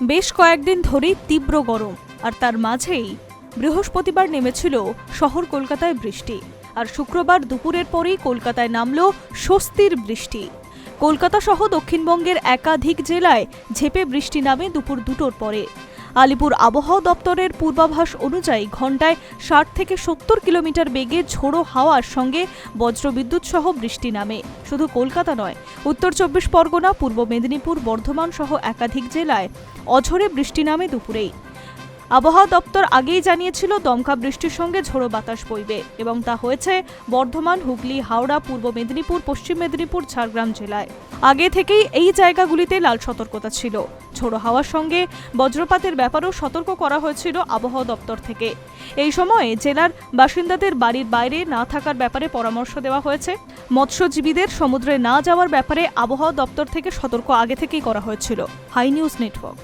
বেশ কয়েকদিন ধরেই তীব্র গরম, আর তার মাঝেই বৃহস্পতিবার নেমেছিল শহর কলকাতায় বৃষ্টি। আর শুক্রবার দুপুরের পরেই কলকাতায় নামল স্বস্তির বৃষ্টি। কলকাতা সহ দক্ষিণবঙ্গের একাধিক জেলায় ঝেঁপে বৃষ্টি নামে দুপুর 2টোর পরে। আলিপুর আবহাওয়া দপ্তরের পূর্বাভাস অনুযায়ী ঘণ্টায় 60 থেকে 70 কিলোমিটার বেগে ঝোড়ো হাওয়ার সঙ্গে বজ্রবিদ্যুৎ সহ বৃষ্টি নামে। শুধু কলকাতা নয়, উত্তর 24 পরগনা, পূর্ব মেদিনীপুর, বর্ধমান সহ একাধিক জেলায় অঝোরে বৃষ্টি নামে দুপুরেই। আবহাওয়া দপ্তর আগেই জানিয়েছিল দমকা বৃষ্টির সঙ্গে ঝোড়ো বাতাস বইবে, এবং তা হয়েছে বর্ধমান, হুগলি, হাওড়া, পূর্ব মেদিনীপুর, পশ্চিম মেদিনীপুর, ঝাড়গ্রাম জেলায়। আগে থেকেই এই জায়গাগুলিতে লাল সতর্কতা ছিল। ঝোড়ো হাওয়ার সঙ্গে বজ্রপাতের ব্যাপারেও সতর্ক করা হয়েছিল আবহাওয়া দপ্তর থেকে। এই সময়ে জেলার বাসিন্দাদের বাড়ির বাইরে না থাকার ব্যাপারে পরামর্শ দেওয়া হয়েছে। মৎস্যজীবীদের সমুদ্রে না যাওয়ার ব্যাপারে আবহাওয়া দপ্তর থেকে সতর্ক আগে থেকেই করা হয়েছিল। Hi news network.